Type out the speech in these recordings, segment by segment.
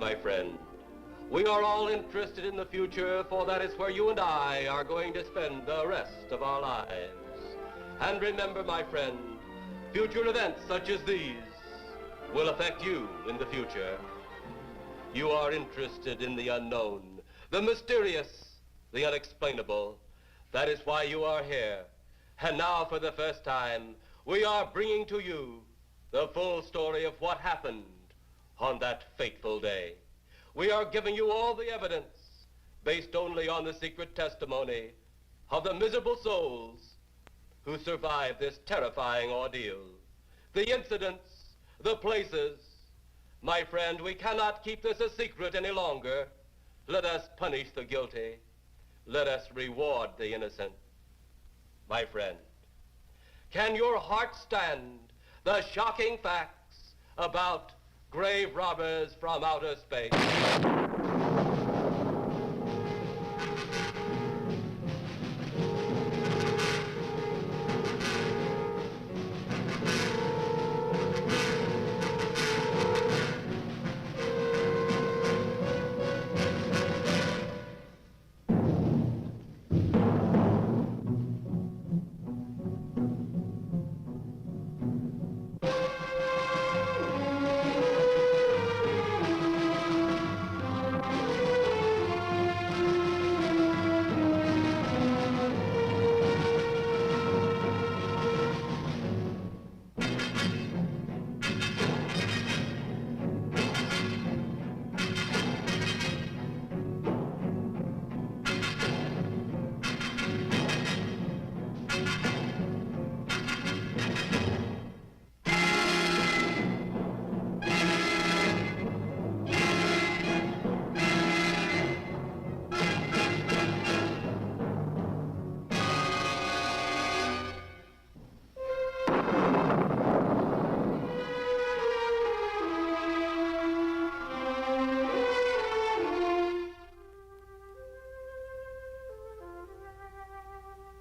my friend. We are all interested in the future, for that is where you and I are going to spend the rest of our lives. And remember, my friend, future events such as these will affect you in the future. You are interested in the unknown, the mysterious, the unexplainable. That is why you are here. And now, for the first time, we are bringing to you the full story of what happened on that fateful day. We are giving you all the evidence based only on the secret testimony of the miserable souls who survived this terrifying ordeal. The incidents, the places. My friend, we cannot keep this a secret any longer. Let us punish the guilty. Let us reward the innocent. My friend, can your heart stand the shocking facts about grave robbers from outer space?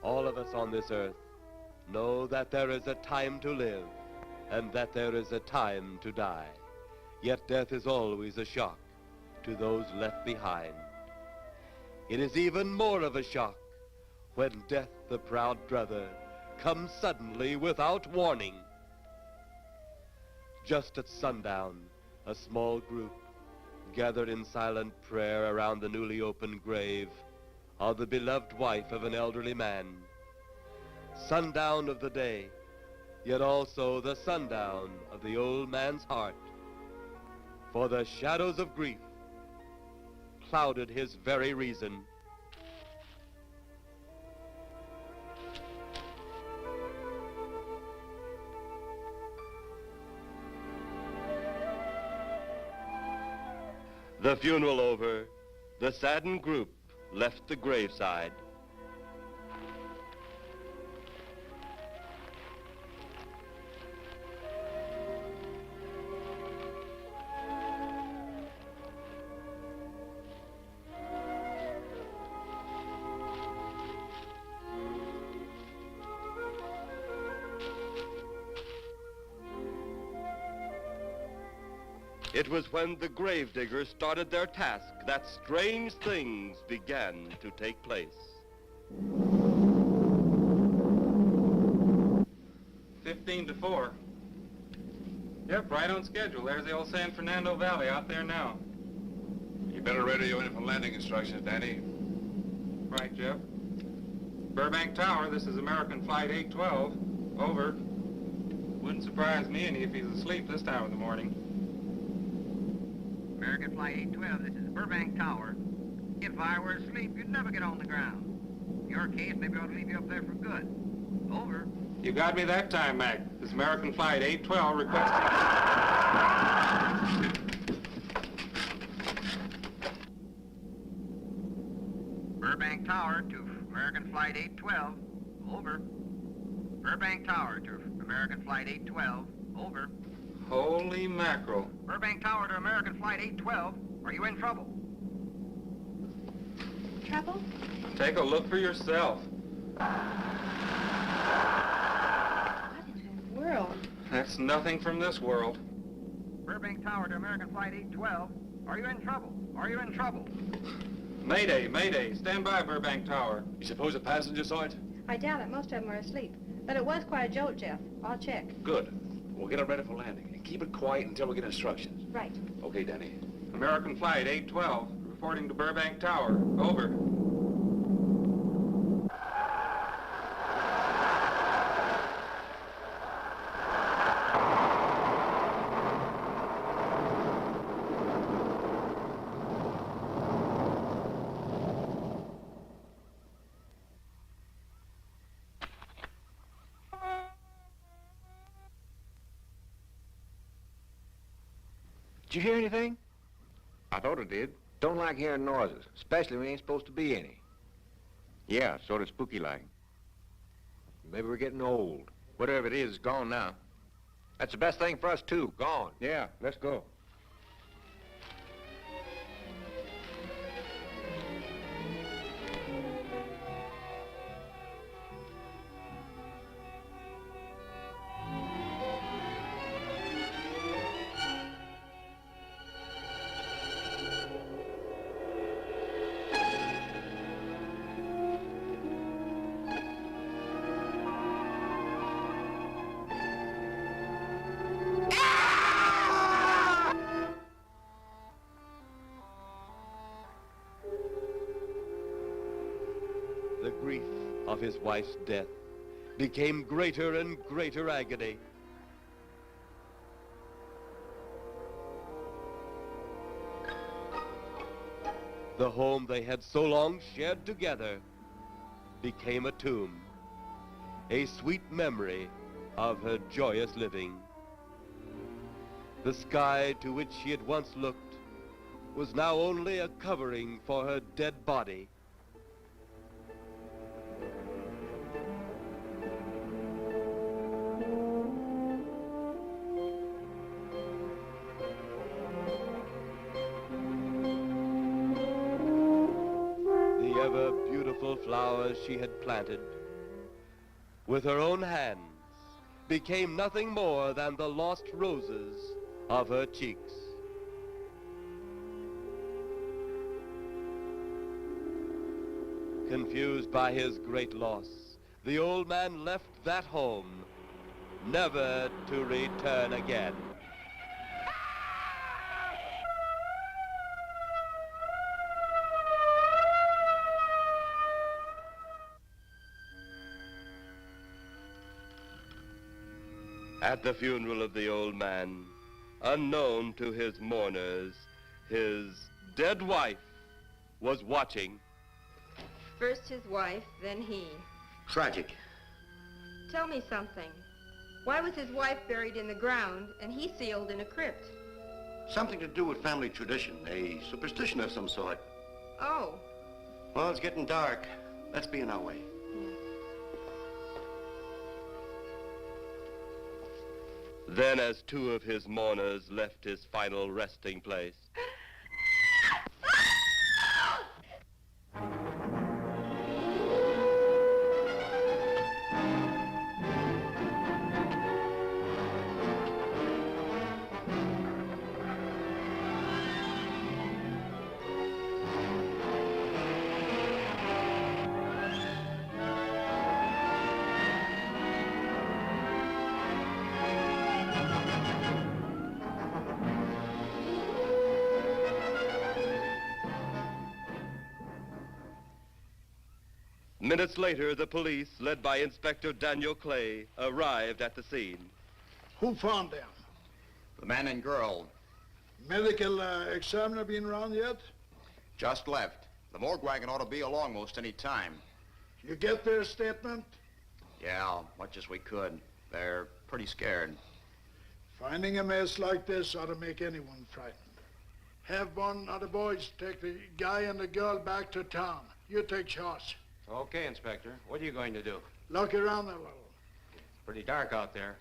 All of us on this earth know that there is a time to live and that there is a time to die. Yet death is always a shock to those left behind. It is even more of a shock when death, the proud brother, comes suddenly without warning. Just at sundown, a small group gathered in silent prayer around the newly opened grave of the beloved wife of an elderly man. Sundown of the day, yet also the sundown of the old man's heart. For the shadows of grief clouded his very reason. The funeral over, the saddened group left the graveside. It was when the gravediggers started their task that strange things began to take place. 15-4. Yep, right on schedule. There's the old San Fernando Valley out there now. You better radio in for landing instructions, Danny. Right, Jeff. Burbank Tower, this is American Flight 812. Over. Wouldn't surprise me any if he's asleep this time of the morning. American Flight 812, this is Burbank Tower. If I were asleep, you'd never get on the ground. In your case, maybe I ought to leave you up there for good. Over. You got me that time, Mac. This is American Flight 812 requesting... Burbank Tower to American Flight 812. Over. Burbank Tower to American Flight 812. Over. Holy mackerel. Burbank Tower to American Flight 812. Are you in trouble? Trouble? Take a look for yourself. What in the world? That's nothing from this world. Burbank Tower to American Flight 812. Are you in trouble? Are you in trouble? Mayday, mayday. Stand by, Burbank Tower. You suppose a passenger saw it? I doubt it. Most of them are asleep. But it was quite a jolt, Jeff. I'll check. Good. We'll get it ready for landing. And keep it quiet until we get instructions. Right. Okay, Danny. American Flight 812, reporting to Burbank Tower. Over. Did you hear anything? I thought it did. Don't like hearing noises, especially when there ain't supposed to be any. Yeah, sort of spooky like. Maybe we're getting old. Whatever it is, it's gone now. That's the best thing for us, too. Gone. Yeah, let's go. The grief of his wife's death became greater and greater agony. The home they had so long shared together became a tomb, a sweet memory of her joyous living. The sky to which she had once looked was now only a covering for her dead body. The ever-beautiful flowers she had planted, with her own hands, became nothing more than the lost roses of her cheeks. Confused by his great loss, the old man left that home, never to return again. At the funeral of the old man, unknown to his mourners, his dead wife was watching. First his wife, then he. Tragic. Tell me something. Why was his wife buried in the ground and he sealed in a crypt? Something to do with family tradition, a superstition of some sort. Oh. Well, it's getting dark. Let's be on our way. Then, as two of his mourners left his final resting place, minutes later, the police, led by Inspector Daniel Clay, arrived at the scene. Who found them? The man and girl Medical examiner been around yet? just left. The morgue wagon ought to be along most any time. You get their statement? Yeah, much as we could. They're pretty scared. Finding a mess like this ought to make anyone frightened. Have one of the boys take the guy and the girl back to town. You take charge. Okay, Inspector. What are you going to do? Look around a little. It's pretty dark out there.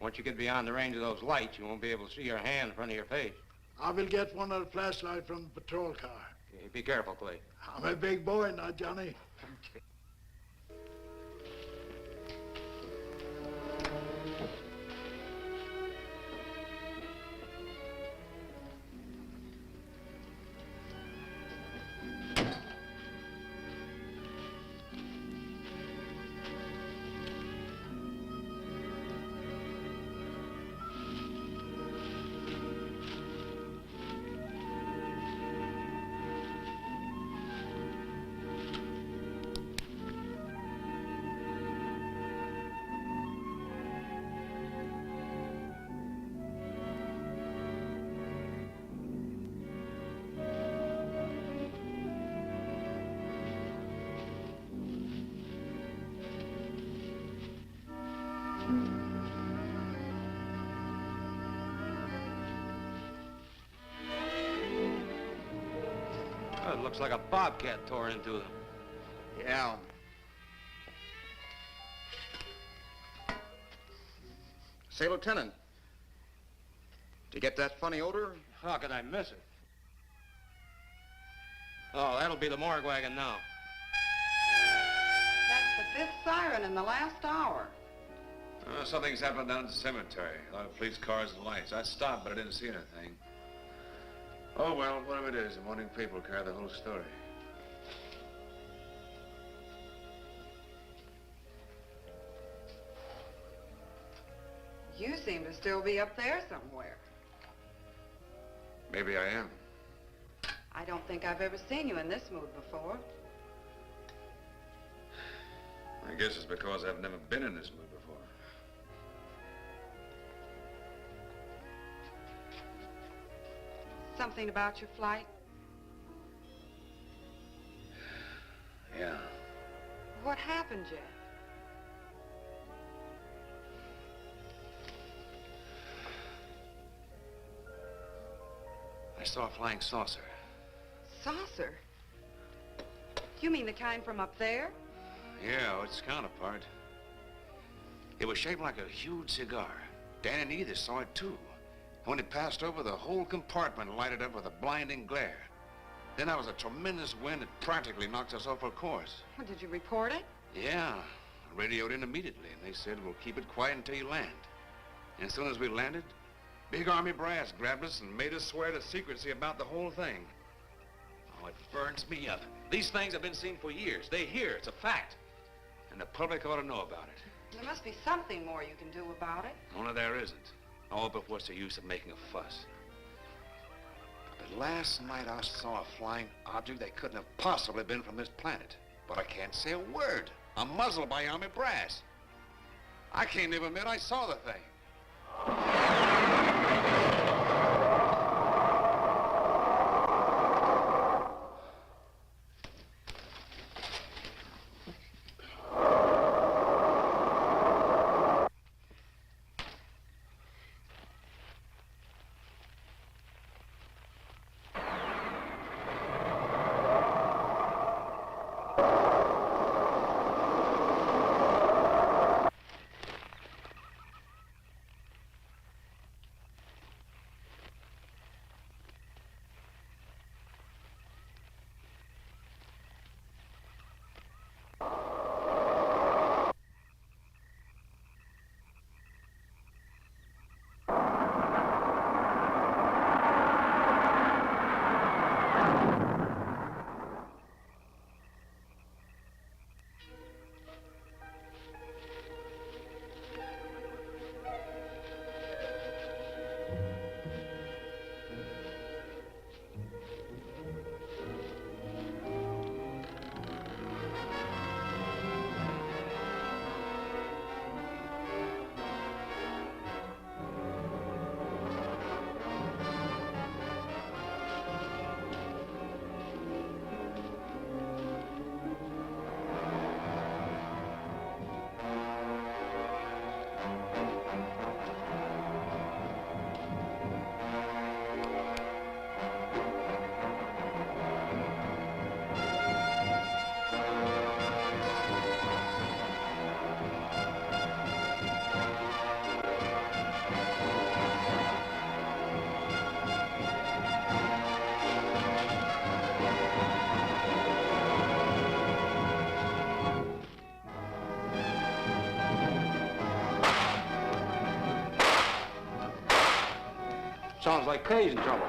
Once you get beyond the range of those lights, you won't be able to see your hand in front of your face. I will get one of the flashlights from the patrol car. Okay, be careful, Clay. I'm a big boy now, Johnny. Oh, it looks like a bobcat tore into them. Yeah. Say, Lieutenant, did you get that funny odor? How could I miss it? Oh, that'll be the morgue wagon now. That's the 5th siren in the last hour. Something's happened down at the cemetery. A lot of police cars and lights. I stopped, but I didn't see anything. Oh, well, whatever it is, the morning people carry the whole story. You seem to still be up there somewhere. Maybe I am. I don't think I've ever seen you in this mood before. I guess it's because I've never been in this mood before. Something about your flight? Yeah. What happened, Jeff? I saw a flying saucer. Saucer? You mean the kind from up there? Yeah, its counterpart. It was shaped like a huge cigar. Dan and Edith saw it too. And when it passed over, the whole compartment lighted up with a blinding glare. Then there was a tremendous wind that practically knocked us off our course. Well, did you report it? Yeah, I radioed in immediately, and they said, we'll keep it quiet until you land. And as soon as we landed, big army brass grabbed us and made us swear to secrecy about the whole thing. Oh, it burns me up. These things have been seen for years. They're here, it's a fact. And the public ought to know about it. There must be something more you can do about it. Only there isn't. Oh, but what's the use of making a fuss? But last night I saw a flying object that couldn't have possibly been from this planet. But I can't say a word. I'm muzzled by army brass. I can't even admit I saw the thing. Sounds like Kay's in trouble.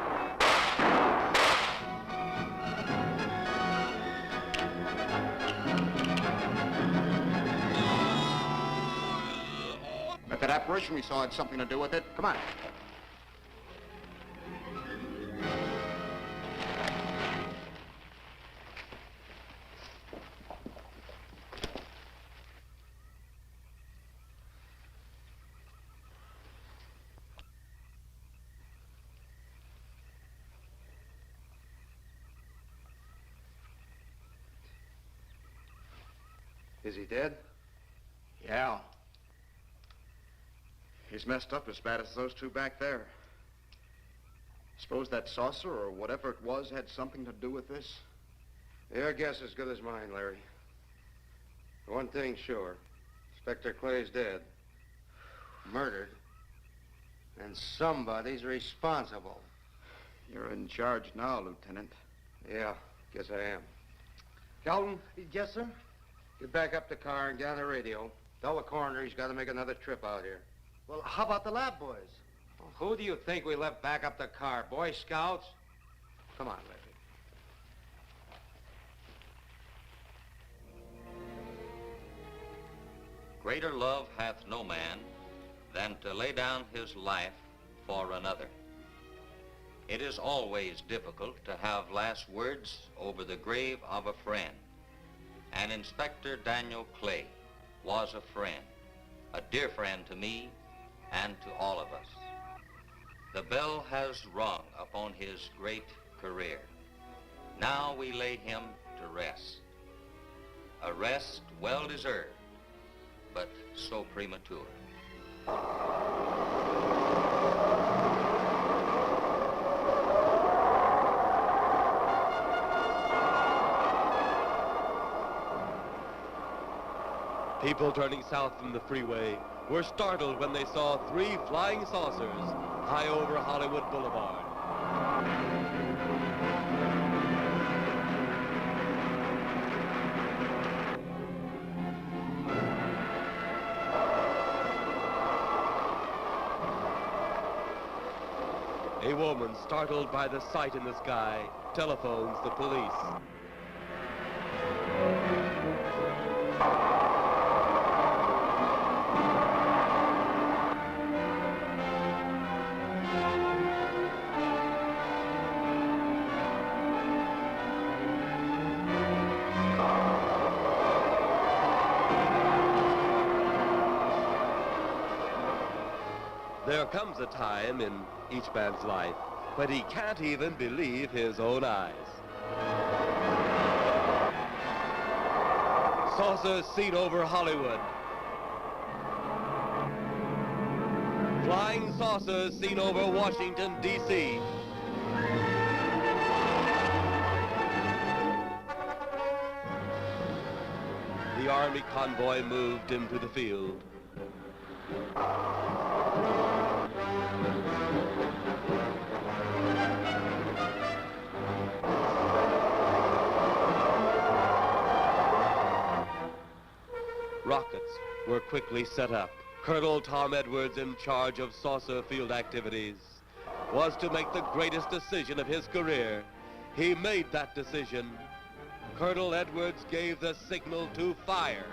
If that apparition we saw had something to do with it, come on. Is he dead? Yeah. He's messed up as bad as those two back there. Suppose that saucer or whatever it was had something to do with this? Your guess as good as mine, Larry. One thing's sure. Inspector Clay's dead. Murdered. And somebody's responsible. You're in charge now, Lieutenant. Yeah, guess I am. Kelton? Yes, sir? Get back up the car and get on the radio. Tell the coroner he's got to make another trip out here. Well, how about the lab boys? Well, who do you think we left back up the car? Boy Scouts? Come on, Larry. Greater love hath no man than to lay down his life for another. It is always difficult to have last words over the grave of a friend. And Inspector Daniel Clay was a friend, a dear friend to me and to all of us. The bell has rung upon his great career. Now we lay him to rest. A rest well deserved, but so premature. People turning south from the freeway were startled when they saw 3 flying saucers high over Hollywood Boulevard. A woman, startled by the sight in the sky, telephones the police. There comes a time in each man's life when he can't even believe his own eyes. Saucers seen over Hollywood. Flying saucers seen over Washington, D.C. The Army convoy moved into the field. Rockets were quickly set up. Colonel Tom Edwards, in charge of saucer field activities, was to make the greatest decision of his career. He made that decision. Colonel Edwards gave the signal to fire.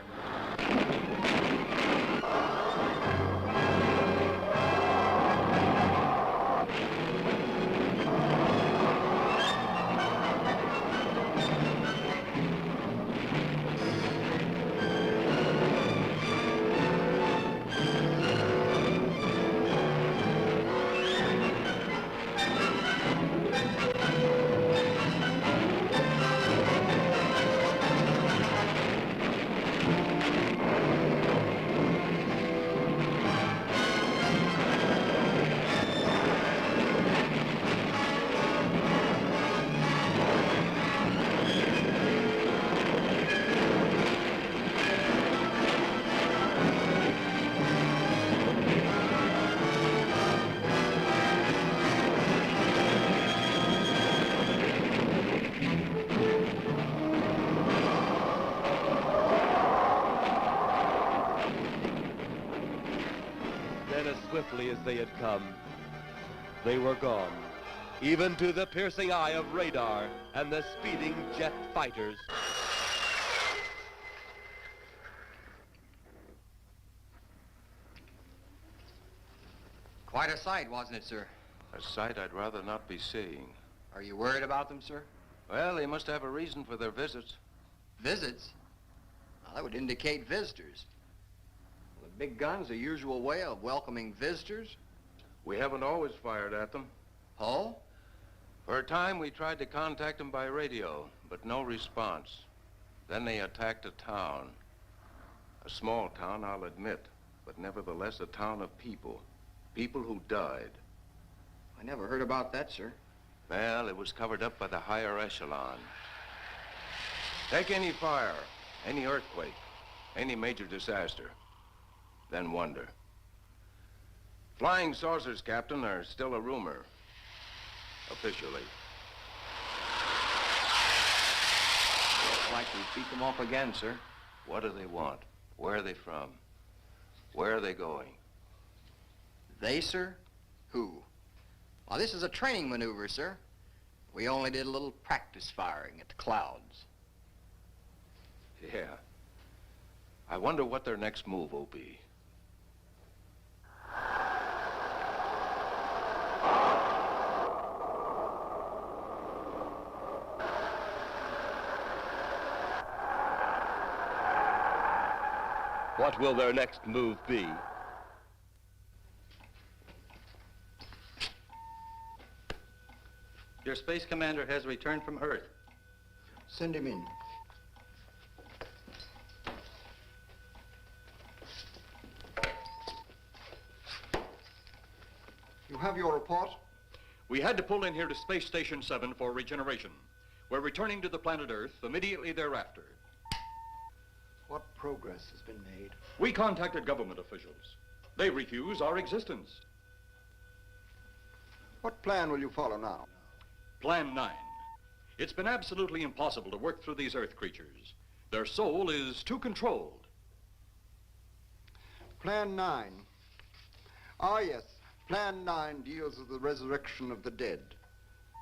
Swiftly as they had come, they were gone, even to the piercing eye of radar and the speeding jet fighters. Quite a sight, wasn't it, sir? A sight I'd rather not be seeing. Are you worried about them, sir? Well, they must have a reason for their visits. Visits? Well, that would indicate visitors. The big gun's the usual way of welcoming visitors. We haven't always fired at them. Oh? For a time, we tried to contact them by radio, but no response. Then they attacked a town. A small town, I'll admit, but nevertheless a town of people. People who died. I never heard about that, sir. Well, it was covered up by the higher echelon. Take any fire, any earthquake, any major disaster, then wonder. Flying saucers, Captain, are still a rumor, officially. Looks like we beat them off again, sir. What do they want? Where are they from? Where are they going? They, sir? Who? Well, this is a training maneuver, sir. We only did a little practice firing at the clouds. Yeah. I wonder what their next move will be. What will their next move be? Your space commander has returned from Earth. Send him in. You have your report? We had to pull in here to Space Station 7 for regeneration. We're returning to the planet Earth immediately thereafter. What progress has been made? We contacted government officials. They refuse our existence. What plan will you follow now? Plan 9. It's been absolutely impossible to work through these Earth creatures. Their soul is too controlled. Plan 9. Ah, yes. Plan 9 deals with the resurrection of the dead.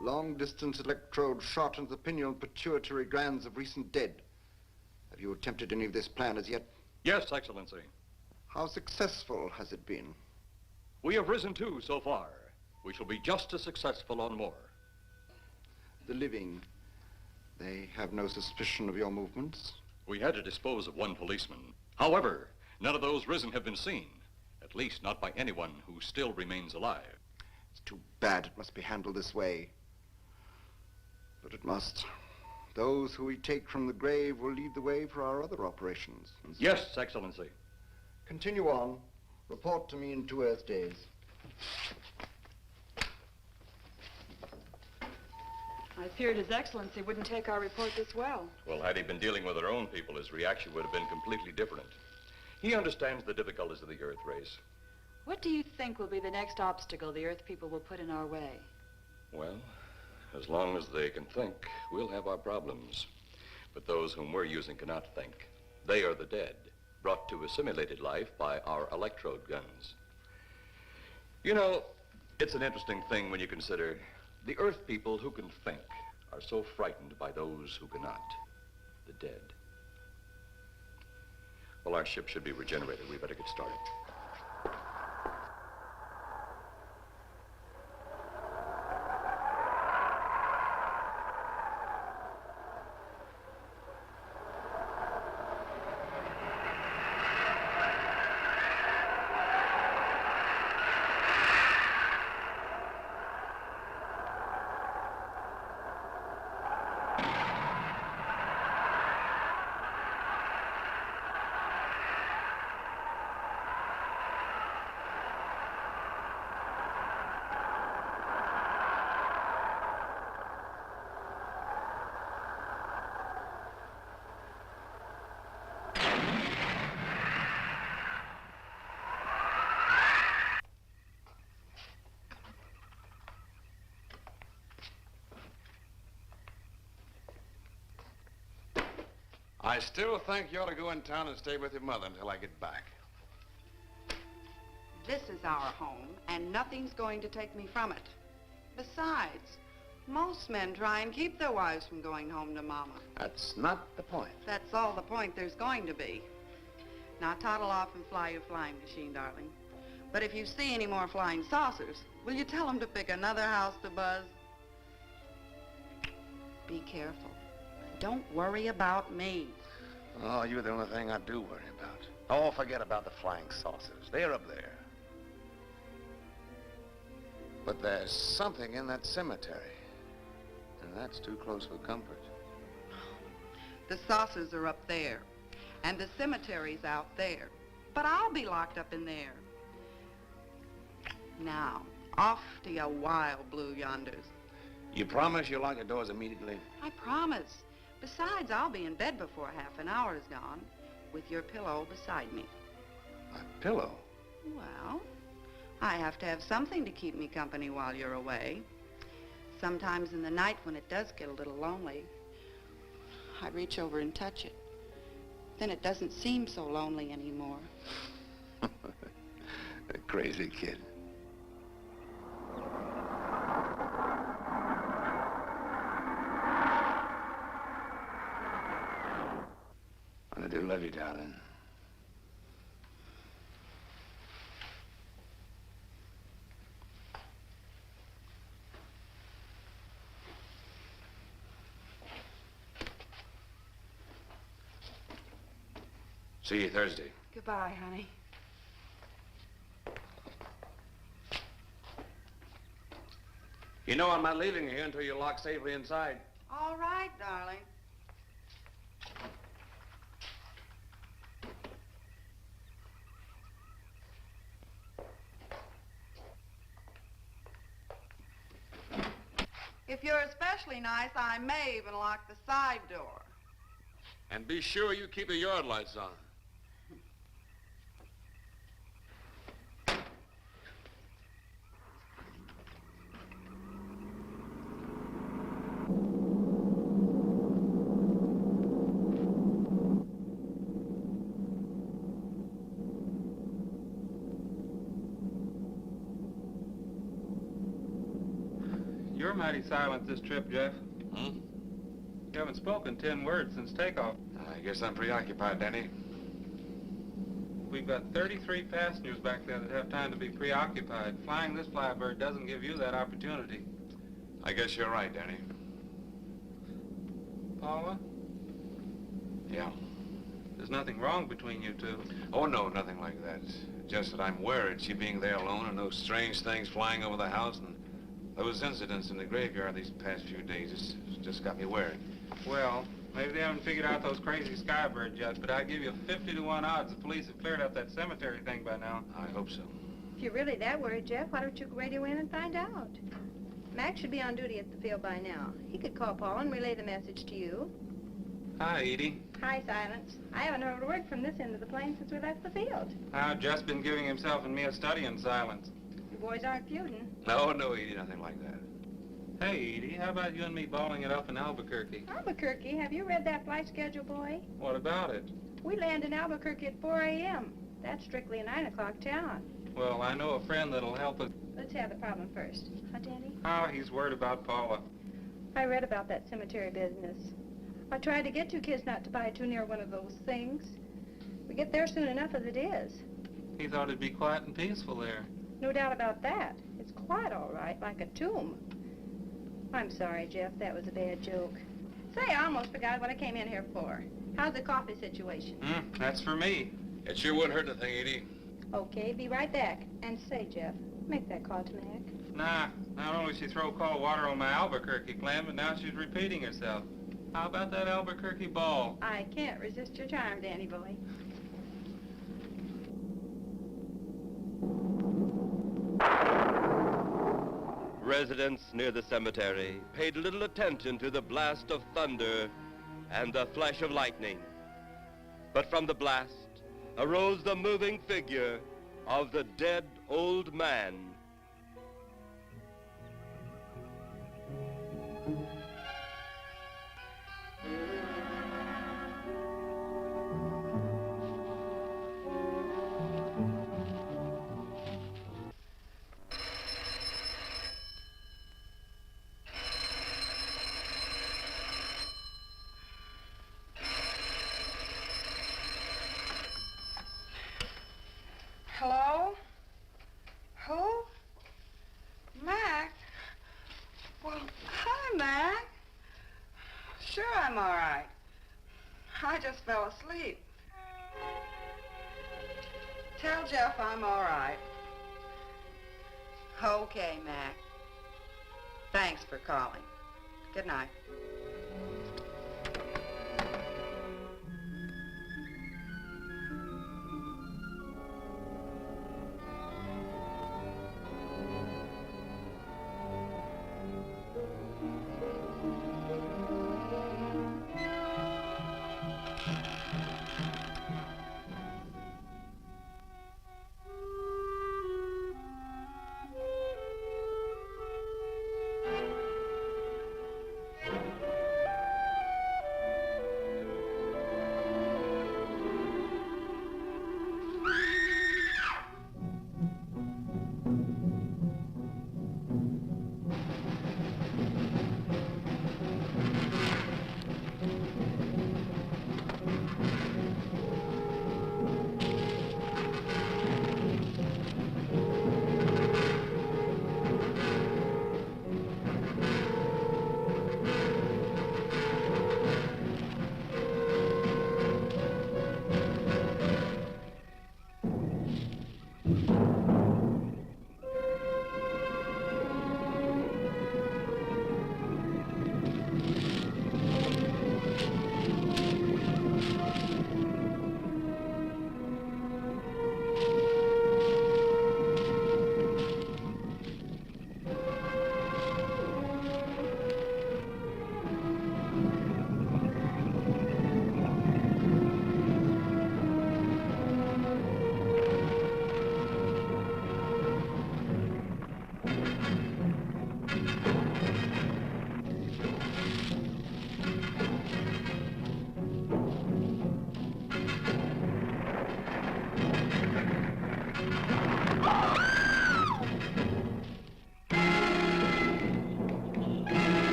Long-distance electrode shot into the pineal pituitary glands of recent dead. Have you attempted any of this plan as yet? Yes, Excellency. How successful has it been? We have risen to so far. We shall be just as successful on more. The living, they have no suspicion of your movements? We had to dispose of one policeman. However, none of those risen have been seen. At least not by anyone who still remains alive. It's too bad it must be handled this way. But it must. Those who we take from the grave will lead the way for our other operations. Yes, Excellency. Continue on. Report to me in 2 Earth days. I feared His Excellency wouldn't take our report this well. Well, had he been dealing with our own people, his reaction would have been completely different. He understands the difficulties of the Earth race. What do you think will be the next obstacle the Earth people will put in our way? Well, as long as they can think, we'll have our problems. But those whom we're using cannot think. They are the dead, brought to assimilated life by our electrode guns. You know, it's an interesting thing when you consider the Earth people who can think are so frightened by those who cannot, the dead. Well, our ship should be regenerated. We better get started. I still think you ought to go in town and stay with your mother until I get back. This is our home, and nothing's going to take me from it. Besides, most men try and keep their wives from going home to Mama. That's not the point. That's all the point there's going to be. Now toddle off and fly your flying machine, darling. But if you see any more flying saucers, will you tell them to pick another house to buzz? Be careful. Don't worry about me. Oh, you're the only thing I do worry about. Oh, forget about the flying saucers. They're up there. But there's something in that cemetery. And that's too close for comfort. The saucers are up there, and the cemetery's out there. But I'll be locked up in there. Now, Off to your wild blue yonders. You promise you'll lock the doors immediately? I promise. Besides, I'll be in bed before half an hour is gone, with your pillow beside me. My pillow? Well, I have to have something to keep me company while you're away. Sometimes in the night when it does get a little lonely, I reach over and touch it. Then it doesn't seem so lonely anymore. A crazy kid. I do love you, darling. See you Thursday. Goodbye, honey. You know I'm not leaving here until you're locked safely inside. All right, darling. If you're especially nice, I may even lock the side door. And be sure you keep the yard lights on. You're mighty silent this trip, Jeff. Hmm? You haven't spoken 10 words since takeoff. I guess I'm preoccupied, Danny. We've got 33 passengers back there that have time to be preoccupied. Flying this flybird doesn't give you that opportunity. I guess you're right, Danny. Paula? Yeah. There's nothing wrong between you two. Oh, no, nothing like that. Just that I'm worried, she being there alone and those strange things flying over the house and those incidents in the graveyard these past few days. It's just got me worried. Well, maybe they haven't figured out those crazy skybirds yet, but I'd give you 50 to 1 odds the police have cleared up that cemetery thing by now. I hope so. If you're really that worried, Jeff, why don't you radio in and find out? Mac should be on duty at the field by now. He could call Paul and relay the message to you. Hi, Edie. Hi, Silence. I haven't heard a word from this end of the plane since we left the field. I've just been giving himself and me a study in silence. You boys aren't feuding. No, Edie, nothing like that. Hey, Edie, how about you and me balling it up in Albuquerque? Albuquerque? Have you read that flight schedule, boy? What about it? We land in Albuquerque at 4 a.m. That's strictly a 9 o'clock town. Well, I know a friend that'll help us. Let's have the problem first. Huh, Danny? Oh, he's worried about Paula. I read about that cemetery business. I tried to get you kids not to buy too near one of those things. We get there soon enough as it is. He thought it'd be quiet and peaceful there. No doubt about that. It's quiet, all right, like a tomb. I'm sorry, Jeff. That was a bad joke. Say, I almost forgot what I came in here for. How's the coffee situation? That's for me. It sure wouldn't hurt anything, Edie. Okay, be right back. And say, Jeff, make that call to Mac. Nah, not only she throw cold water on my Albuquerque plan, but now she's repeating herself. How about that Albuquerque ball? I can't resist your charm, Danny boy. Residents near the cemetery paid little attention to the blast of thunder and the flash of lightning. But from the blast arose the moving figure of the dead old man. Hello? Who? Mac? Well, hi, Mac. Sure, I'm all right. I just fell asleep. Tell Jeff I'm all right. Okay, Mac. Thanks for calling. Good night.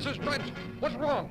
Mrs. Stripes, what's wrong?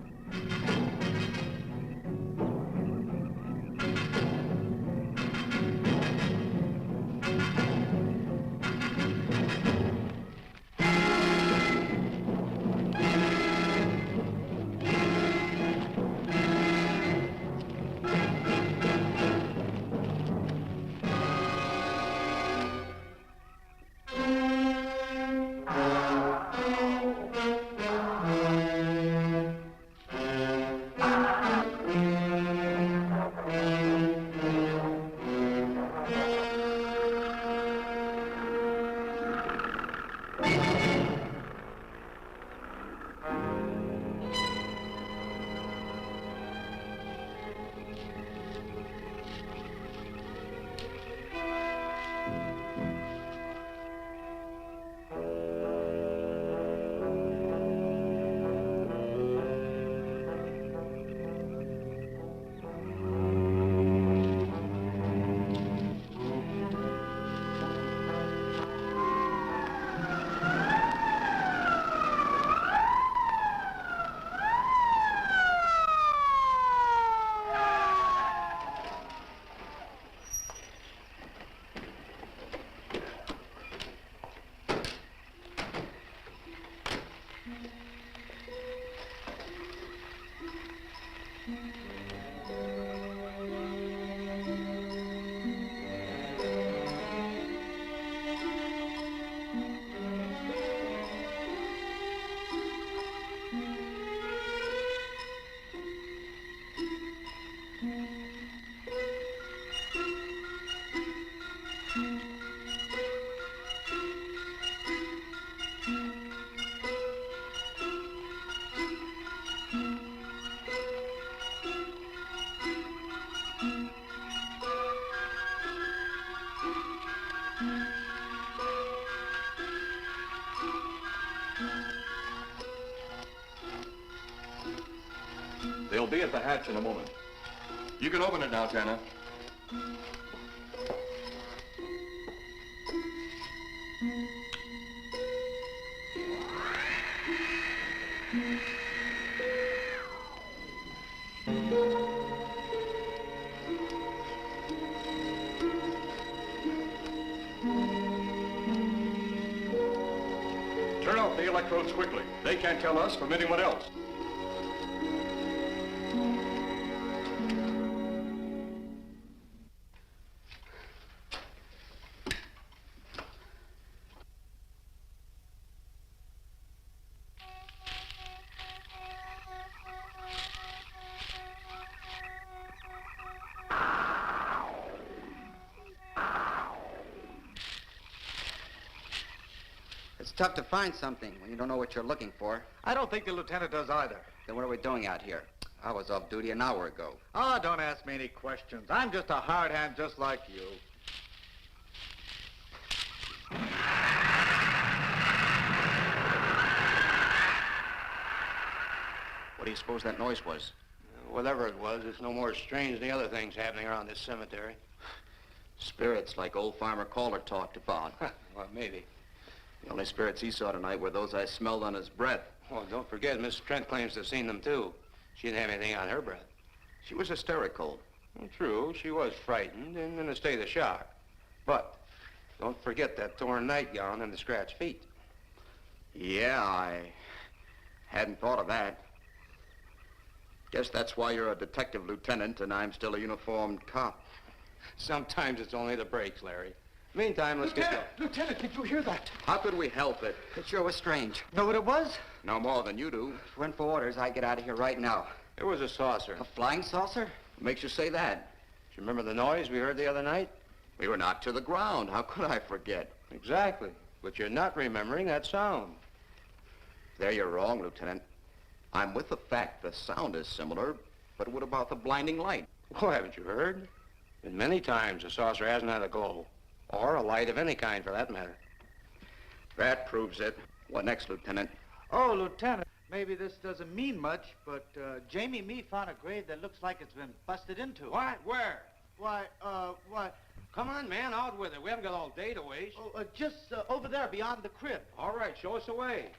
They'll be at the hatch in a moment. You can open it now, Tanner. Turn off the electrodes quickly. They can't tell us from anyone else. It's tough to find something when you don't know what you're looking for. I don't think the lieutenant does either. Then what are we doing out here? I was off duty an hour ago. Oh, don't ask me any questions. I'm just a hard hand just like you. What do you suppose that noise was? Whatever it was, it's no more strange than the other things happening around this cemetery. Spirits like old Farmer Caller talked about. Well, maybe. The only spirits he saw tonight were those I smelled on his breath. Well, don't forget, Miss Trent claims to have seen them, too. She didn't have anything on her breath. She was hysterical. Well, true, she was frightened and in a state of shock. But don't forget that torn nightgown and the scratched feet. Yeah, I hadn't thought of that. Guess that's why you're a detective lieutenant and I'm still a uniformed cop. Sometimes it's only the breaks, Larry. Meantime, let's get going. Lieutenant, did you hear that? How could we help it? It sure was strange. Know what it was? No more than you do. If it went for orders, I'd get out of here right now. It was a saucer. A flying saucer? What makes you say that? Do you remember the noise we heard the other night? We were knocked to the ground. How could I forget? Exactly. But you're not remembering that sound. There you're wrong, Lieutenant. I'm with the fact the sound is similar, but what about the blinding light? Oh, haven't you heard? Been many times the saucer hasn't had a glow. Or a light of any kind, for that matter. That proves it. What next, Lieutenant? Oh, Lieutenant, maybe this doesn't mean much, but Jamie and me found a grave that looks like it's been busted into. What? Where? Why? Come on, man, out with it. We haven't got all day to waste. Oh, just over there beyond the crib. All right, show us the way.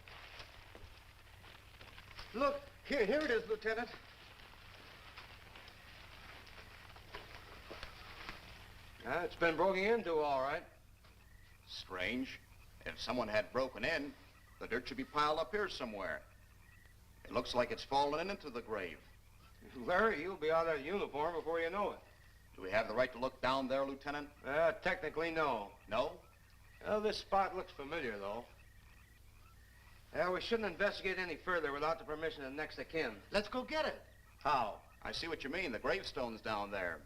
Look, here it is, Lieutenant. It's been broken into, all right. Strange. If someone had broken in, the dirt should be piled up here somewhere. It looks like it's fallen into the grave. Larry, you'll be out of uniform before you know it. Do we have the right to look down there, Lieutenant? Technically, no. No? Well, this spot looks familiar, though. We shouldn't investigate any further without the permission of next of kin. Let's go get it. How? I see what you mean. The gravestone's down there.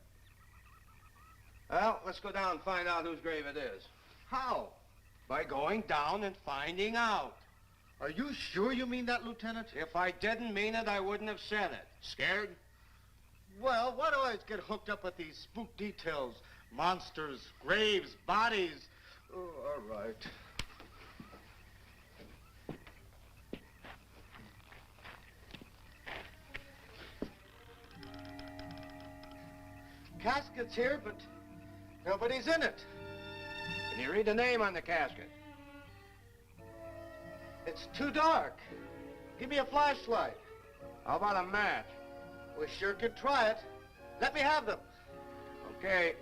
Well, let's go down and find out whose grave it is. How? By going down and finding out. Are you sure you mean that, Lieutenant? If I didn't mean it, I wouldn't have said it. Scared? Well, why do I always get hooked up with these spook details? Monsters, graves, bodies. Oh, all right. Casket's here, but nobody's in it. Can you read the name on the casket? It's too dark. Give me a flashlight. How about a match? We sure could try it. Let me have them. Okay.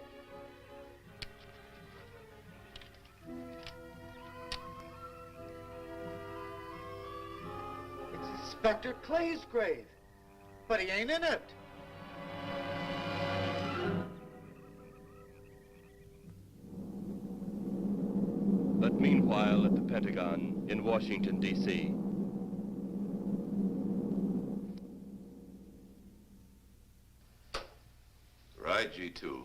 It's Inspector Clay's grave, but he ain't in it. But meanwhile, at the Pentagon in Washington, D.C., Right, G2.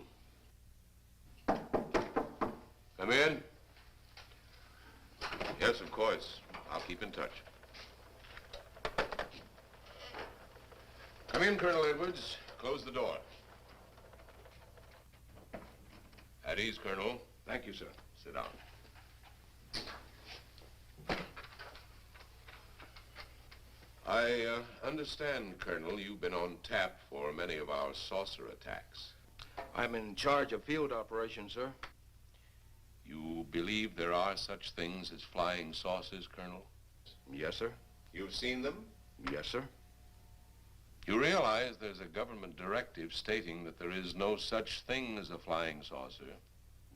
Come in. Yes, of course. I'll keep in touch. Come in, Colonel Edwards. Close the door. At ease, Colonel. Thank you, sir. Sit down. I understand, Colonel, you've been on tap for many of our saucer attacks. I'm in charge of field operations, sir. You believe there are such things as flying saucers, Colonel? Yes, sir. You've seen them? Yes, sir. You realize there's a government directive stating that there is no such thing as a flying saucer?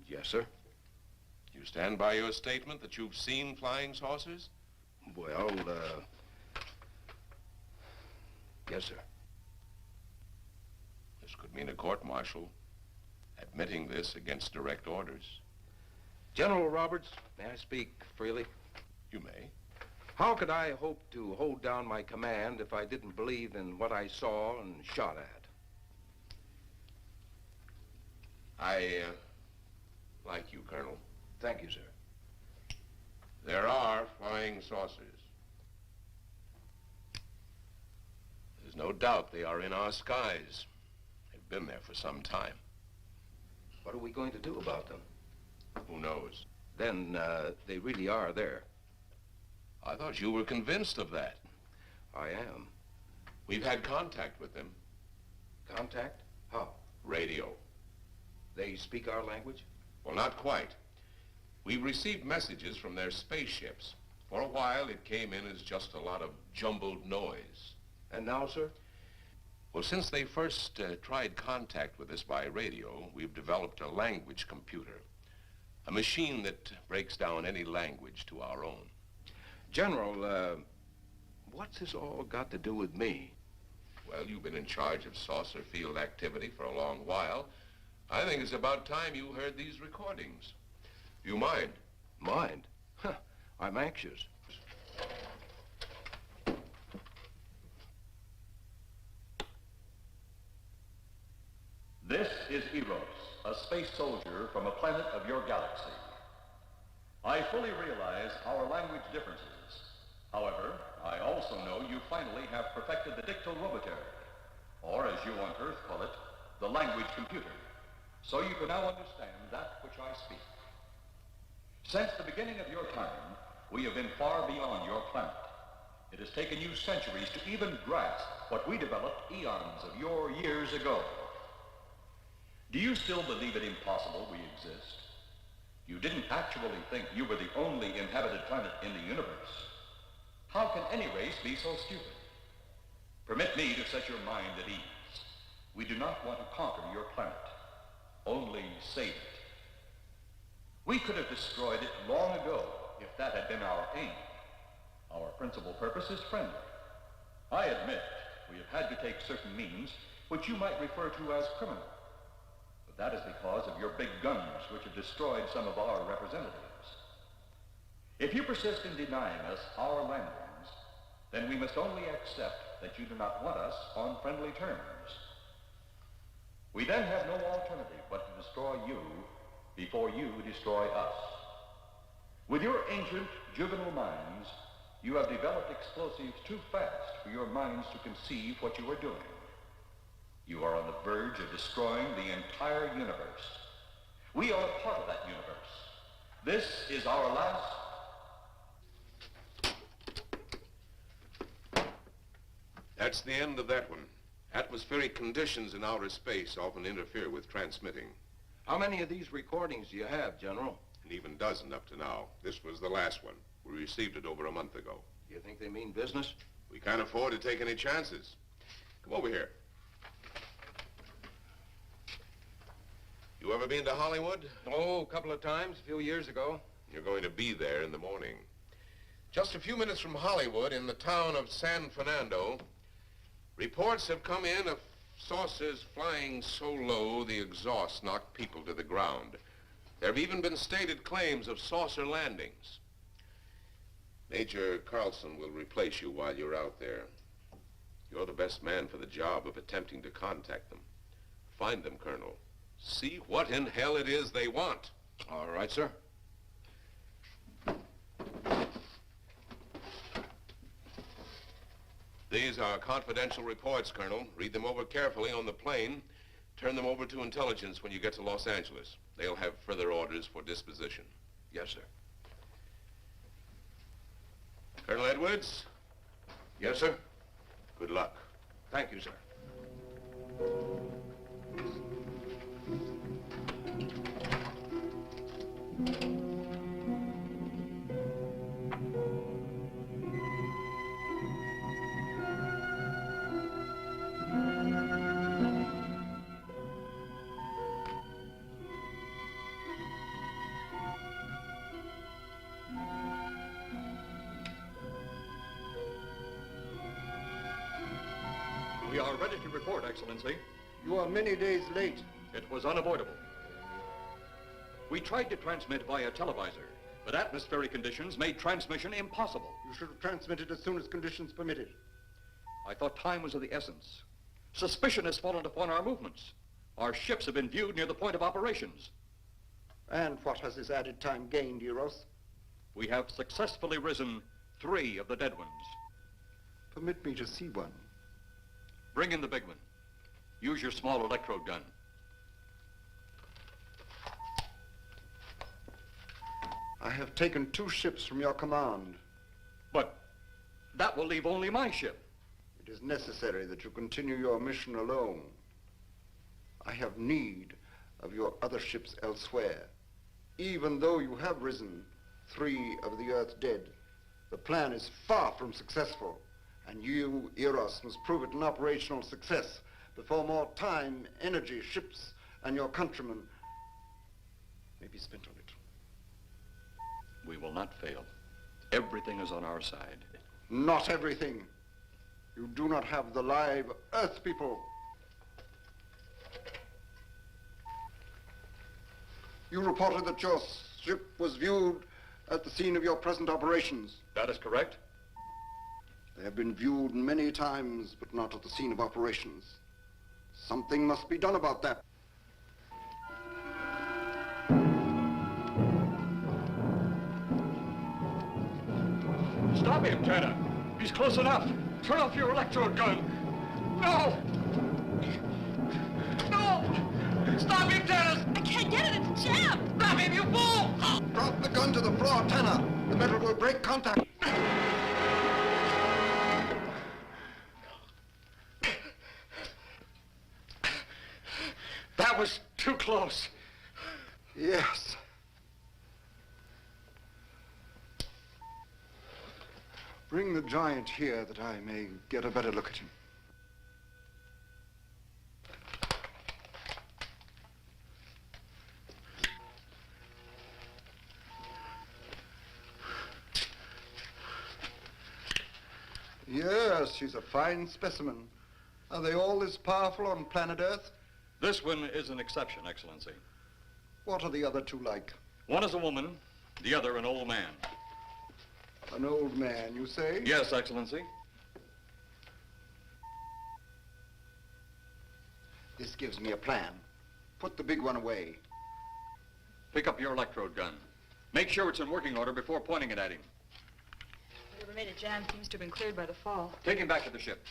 Yes, sir. You stand by your statement that you've seen flying saucers? Well, yes, sir. This could mean a court-martial, admitting this against direct orders. General Roberts, may I speak freely? You may. How could I hope to hold down my command if I didn't believe in what I saw and shot at? I like you, Colonel. Thank you, sir. There are flying saucers. There's no doubt they are in our skies. They've been there for some time. What are we going to do about them? Who knows? Then, they really are there. I thought you were convinced of that. I am. We've had contact with them. Contact? How? Radio. They speak our language? Well, not quite. We've received messages from their spaceships. For a while, it came in as just a lot of jumbled noise. And now, sir? Well, since they first tried contact with us by radio, we've developed a language computer. A machine that breaks down any language to our own. General, what's this all got to do with me? Well, you've been in charge of saucer field activity for a long while. I think it's about time you heard these recordings. Do you mind? Mind? Huh, I'm anxious. This is Eros, a space soldier from a planet of your galaxy. I fully realize our language differences. However, I also know you finally have perfected the dictal robotary, or as you on Earth call it, the language computer. So you can now understand that which I speak. Since the beginning of your time, we have been far beyond your planet. It has taken you centuries to even grasp what we developed eons of your years ago. Do you still believe it impossible we exist? You didn't actually think you were the only inhabited planet in the universe. How can any race be so stupid? Permit me to set your mind at ease. We do not want to conquer your planet, only save it. We could have destroyed it long ago if that had been our aim. Our principal purpose is friendly. I admit we have had to take certain means which you might refer to as criminal. But that is because of your big guns which have destroyed some of our representatives. If you persist in denying us our landings, then we must only accept that you do not want us on friendly terms. We then have no alternative but to destroy you before you destroy us. With your ancient juvenile minds, you have developed explosives too fast for your minds to conceive what you are doing. You are on the verge of destroying the entire universe. We are a part of that universe. This is our last... That's the end of that one. Atmospheric conditions in outer space often interfere with transmitting. How many of these recordings do you have, General? An even dozen up to now. This was the last one. We received it over a month ago. Do you think they mean business? We can't afford to take any chances. Come over here. You ever been to Hollywood? Oh, a couple of times, a few years ago. You're going to be there in the morning. Just a few minutes from Hollywood, in the town of San Fernando, reports have come in of saucers flying so low the exhaust knocked people to the ground. There have even been stated claims of saucer landings. Major Carlson will replace you while you're out there. You're the best man for the job of attempting to contact them. Find them, Colonel. See what in hell it is they want. All right, sir. These are confidential reports, Colonel. Read them over carefully on the plane. Turn them over to intelligence when you get to Los Angeles. They'll have further orders for disposition. Yes, sir. Colonel Edwards? Yes, sir. Good luck. Thank you, sir. We are ready to report, Excellency. You are many days late. It was unavoidable. We tried to transmit via televisor, but atmospheric conditions made transmission impossible. You should have transmitted as soon as conditions permitted. I thought time was of the essence. Suspicion has fallen upon our movements. Our ships have been viewed near the point of operations. And what has this added time gained, Eros? We have successfully risen 3 of the dead ones. Permit me to see one. Bring in the big one. Use your small electrode gun. I have taken 2 ships from your command. But that will leave only my ship. It is necessary that you continue your mission alone. I have need of your other ships elsewhere. Even though you have risen 3 of the Earth's dead, the plan is far from successful. And you, Eros, must prove it an operational success before more time, energy, ships, and your countrymen may be spent on it. We will not fail. Everything is on our side. Not everything. You do not have the live Earth people. You reported that your ship was viewed at the scene of your present operations. That is correct. They have been viewed many times, but not at the scene of operations. Something must be done about that. Stop him, Turner. He's close enough. Turn off your electrode gun. No! No! Stop him, Turner! I can't get it. It's jammed. Stop him, you fool! Drop the gun to the floor, Tanner. The metal will break contact. That was too close. Yes. Bring the giant here that I may get a better look at him. Yes, she's a fine specimen. Are they all as powerful on planet Earth? This one is an exception, Excellency. What are the other two like? One is a woman, the other an old man. An old man, you say? Yes, Excellency. This gives me a plan. Put the big one away. Pick up your electrode gun. Make sure it's in working order before pointing it at him. Whatever made it jam seems to have been cleared by the fall. Take him back to the ship.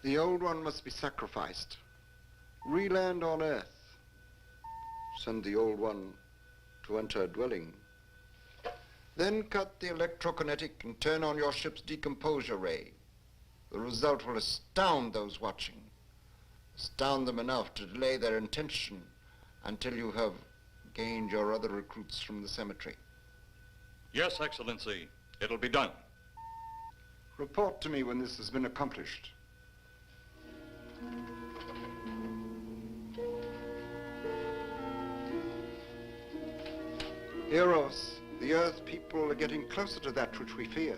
The old one must be sacrificed. Re-land on Earth. Send the old one to enter a dwelling. Then cut the electrokinetic and turn on your ship's decomposure ray. The result will astound those watching. Astound them enough to delay their intention until you have gained your other recruits from the cemetery. Yes, Excellency. It'll be done. Report to me when this has been accomplished. Eros, the Earth people are getting closer to that which we fear.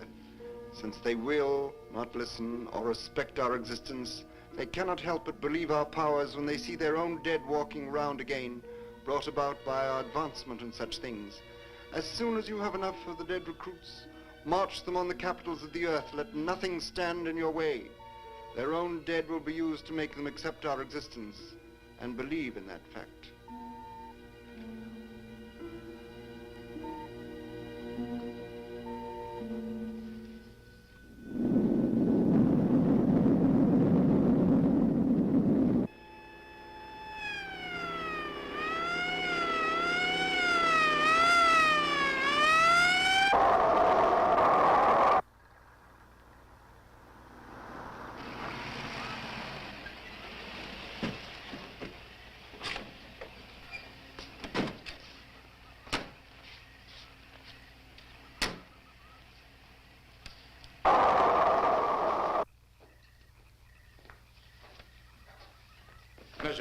Since they will not listen or respect our existence, they cannot help but believe our powers when they see their own dead walking round again, brought about by our advancement and such things. As soon as you have enough of the dead recruits, march them on the capitals of the Earth. Let nothing stand in your way. Their own dead will be used to make them accept our existence and believe in that fact.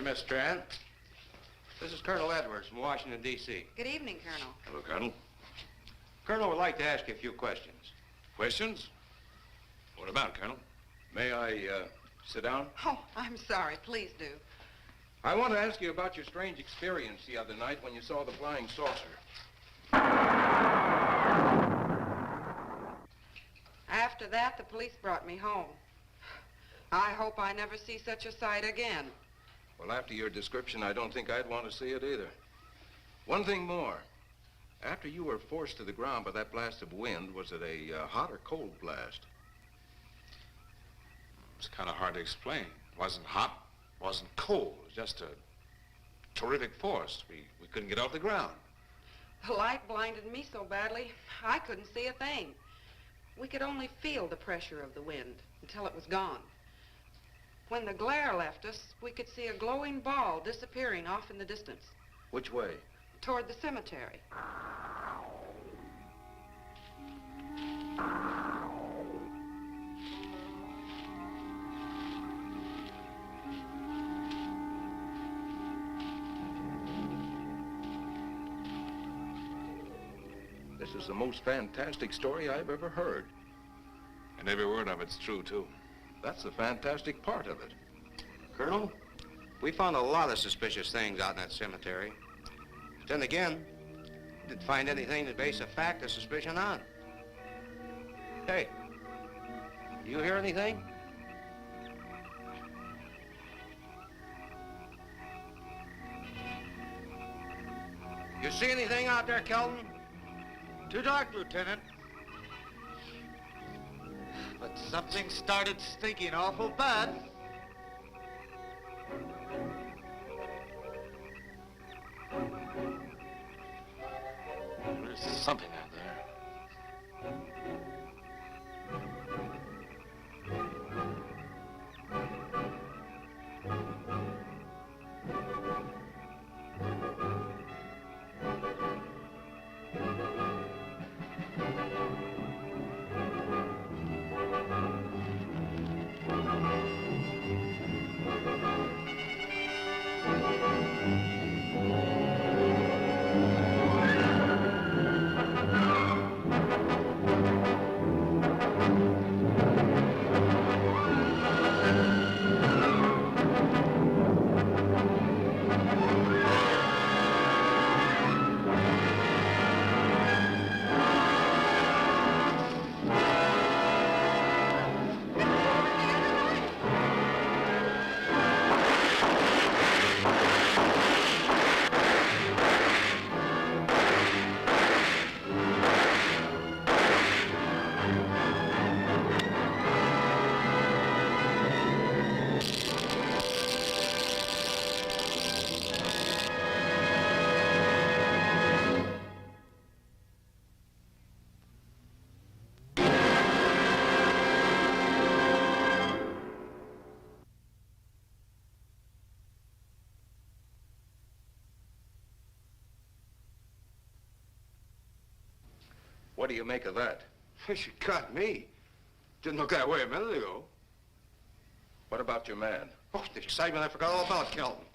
Miss Strand. This is Colonel Edwards from Washington, D.C. Good evening, Colonel. Hello, Colonel. Colonel would like to ask you a few questions. Questions? What about, Colonel? May I, sit down? Oh, I'm sorry. Please do. I want to ask you about your strange experience the other night when you saw the flying saucer. After that, the police brought me home. I hope I never see such a sight again. Well, after your description, I don't think I'd want to see it either. One thing more. After you were forced to the ground by that blast of wind, was it a hot or cold blast? It's kind of hard to explain. It wasn't hot, wasn't cold. It was just a terrific force. We couldn't get off the ground. The light blinded me so badly, I couldn't see a thing. We could only feel the pressure of the wind until it was gone. When the glare left us, we could see a glowing ball disappearing off in the distance. Which way? Toward the cemetery. This is the most fantastic story I've ever heard. And every word of it's true, too. That's the fantastic part of it. Colonel, we found a lot of suspicious things out in that cemetery. But then again, we didn't find anything to base a fact or suspicion on. Hey, you hear anything? You see anything out there, Kelton? Too dark, Lieutenant. But something started stinking awful bad. There's something out there. What do you make of that? She got me. Didn't look that way a minute ago. What about your man? Oh, the excitement, I forgot all about Kelton.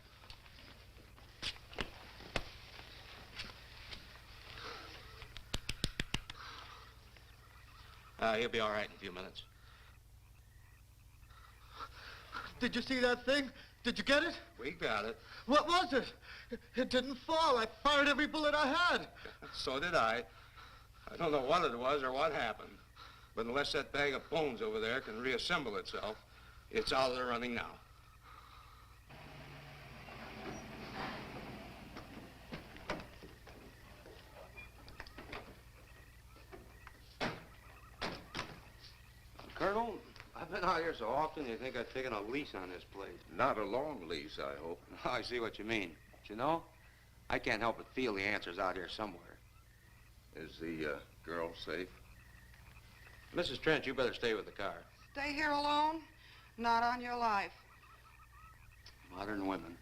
He'll be all right in a few minutes. Did you see that thing? Did you get it? We got it. What was it? It didn't fall. I fired every bullet I had. So did I. I don't know what it was or what happened. But unless that bag of bones over there can reassemble itself, it's out of the running now. Colonel, I've been out here so often, you think I've taken a lease on this place. Not a long lease, I hope. I see what you mean. But you know, I can't help but feel the answer's out here somewhere. Is the girl safe? Mrs. Trent, you better stay with the car. Stay here alone? Not on your life. Modern women.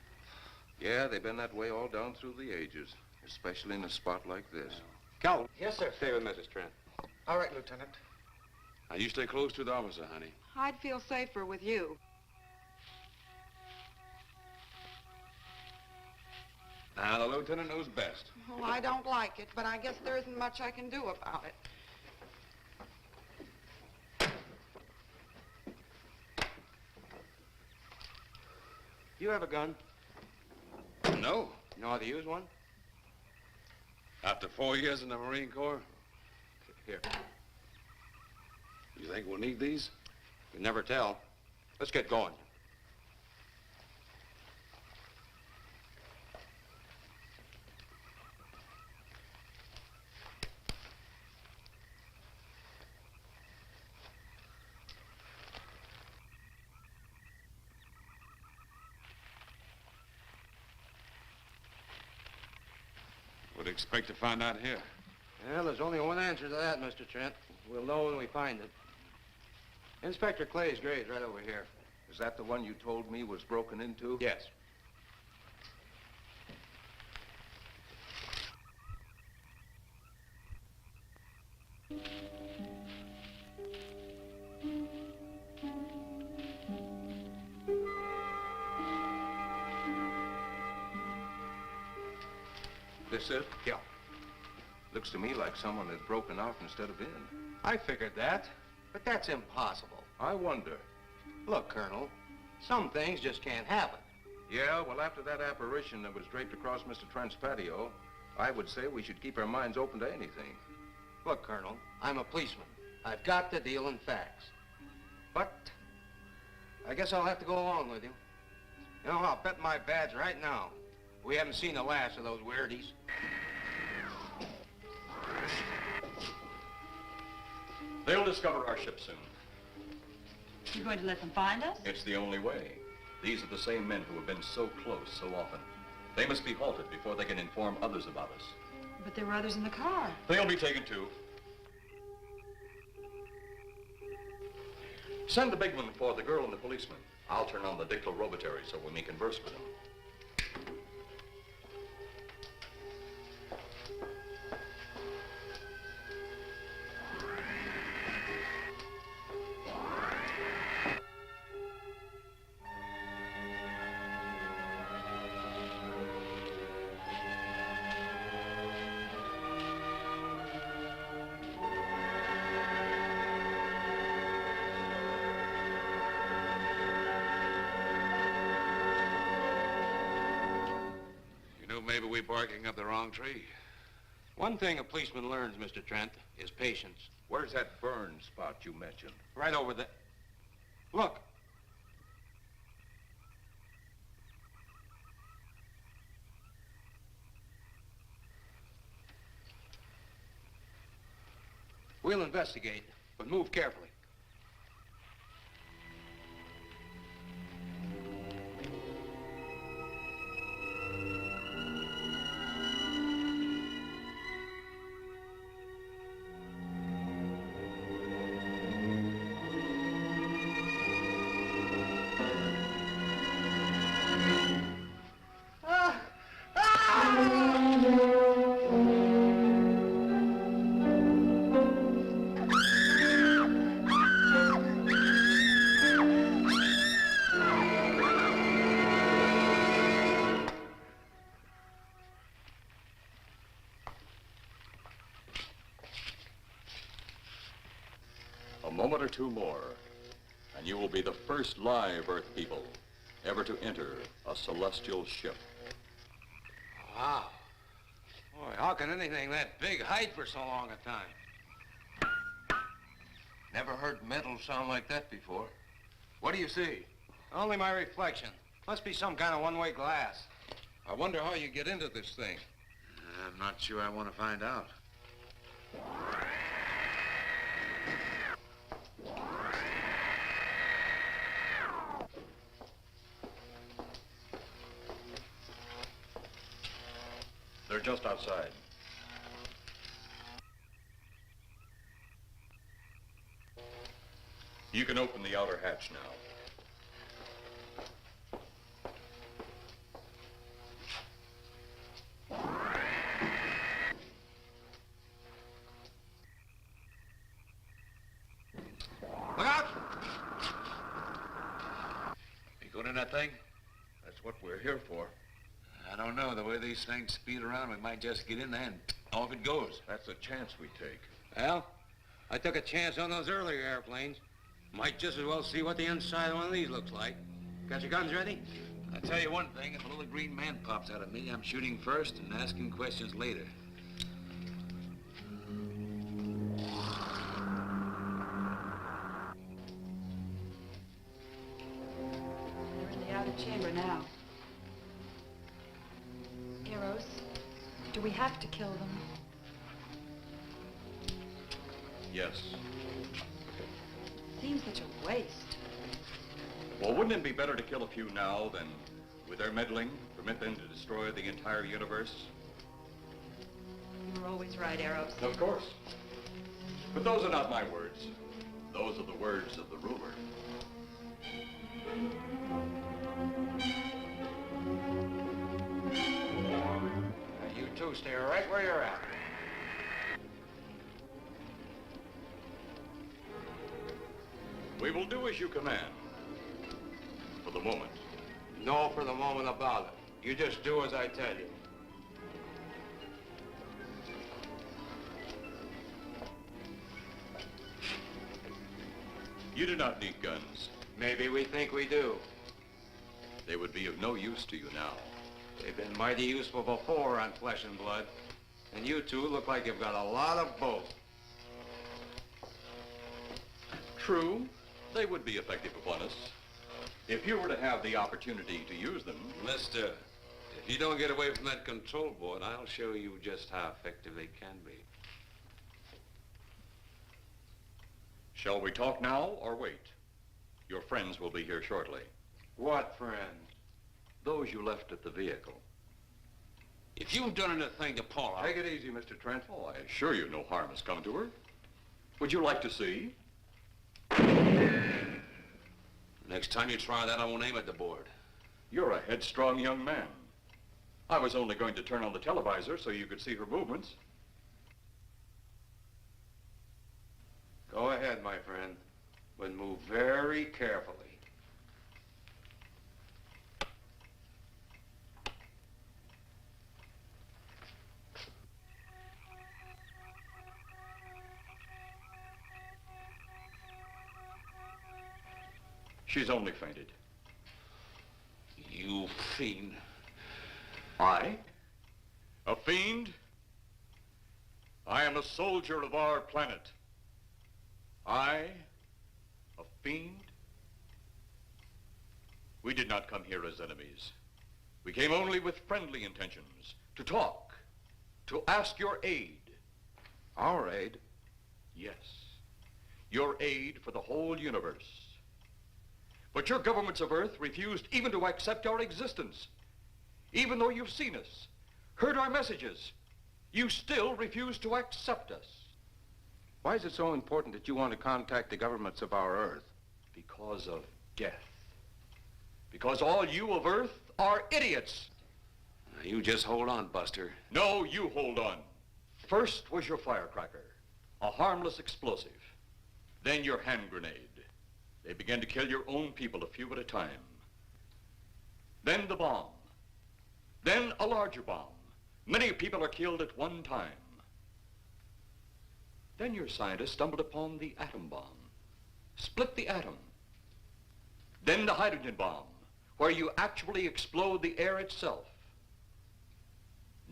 Yeah, they've been that way all down through the ages, especially in a spot like this. Calvin. Yes, sir. Stay with Mrs. Trent. All right, Lieutenant. Now, you stay close to the officer, honey. I'd feel safer with you. Now, the lieutenant knows best. Well, I don't like it, but I guess there isn't much I can do about it. You have a gun? No. You know how to use one? After 4 years in the Marine Corps? Here. You think we'll need these? You never tell. Let's get going. What do you expect to find out here? Well, there's only one answer to that, Mr. Trent. We'll know when we find it. Inspector Clay's grave's right over here. Is that the one you told me was broken into? Yes. This it? Yeah. Looks to me like someone had broken out instead of in. I figured that, but that's impossible. I wonder. Look, Colonel, some things just can't happen. Yeah, well, after that apparition that was draped across Mr. Trent's patio, I would say we should keep our minds open to anything. Look, Colonel, I'm a policeman. I've got to deal in facts. But I guess I'll have to go along with you. You know, I'll bet my badge right now we haven't seen the last of those weirdies. They'll discover our ship soon. You're going to let them find us? It's the only way. These are the same men who have been so close so often. They must be halted before they can inform others about us. But there were others in the car. They'll be taken too. Send the big one for the girl and the policeman. I'll turn on the dictylrobotary so we may converse with them. Maybe we're barking up the wrong tree. One thing a policeman learns, Mr. Trent, is patience. Where's that burn spot you mentioned? Right over there. Look. We'll investigate, but move carefully. moment or two more, and you will be the first live Earth people ever to enter a celestial ship. Wow. Boy, how can anything that big hide for so long a time? Never heard metal sound like that before. What do you see? Only my reflection. Must be some kind of one-way glass. I wonder how you get into this thing. I'm not sure I want to find out. They're just outside. You can open the outer hatch now. Look out! You going in that thing? That's what we're here for. I don't know. The way these things speed around, we might just get in there and off it goes. That's a chance we take. Well, I took a chance on those earlier airplanes. Might just as well see what the inside of one of these looks like. Got your guns ready? I'll tell you one thing. If a little green man pops out of me, I'm shooting first and asking questions later. They're in the outer chamber now. Eros, do we have to kill them? Yes. Seems such a waste. Well, wouldn't it be better to kill a few now than, with their meddling, permit them to destroy the entire universe? You're always right, Eros. Of course. But those are not my words. Those are the words of the ruler. You two stay right where you're at. We will do as you command. For the moment. No for the moment about it. You just do as I tell you. You do not need guns. Maybe we think we do. They would be of no use to you now. They've been mighty useful before on flesh and blood. And you two look like you've got a lot of both. True, they would be effective upon us. If you were to have the opportunity to use them. Mister, if you don't get away from that control board, I'll show you just how effective they can be. Shall we talk now or wait? Your friends will be here shortly. What friend? Those you left at the vehicle. If you've done anything to Paula... Take it easy, Mr. Trent. Oh, I assure you no harm has come to her. Would you like to see? Next time you try that, I won't aim at the board. You're a headstrong young man. I was only going to turn on the televisor so you could see her movements. Go ahead, my friend, but move very carefully. She's only fainted. You fiend. I? A fiend? I am a soldier of our planet. I? A fiend? We did not come here as enemies. We came only with friendly intentions, to talk, to ask your aid. Our aid? Yes, your aid for the whole universe. But your governments of Earth refused even to accept our existence. Even though you've seen us, heard our messages, you still refuse to accept us. Why is it so important that you want to contact the governments of our Earth? Because of death. Because all you of Earth are idiots. You just hold on, Buster. No, you hold on. First was your firecracker, a harmless explosive. Then your hand grenade. They began to kill your own people a few at a time. Then the bomb. Then a larger bomb. Many people are killed at one time. Then your scientists stumbled upon the atom bomb. split the atom. Then the hydrogen bomb, where you actually explode the air itself.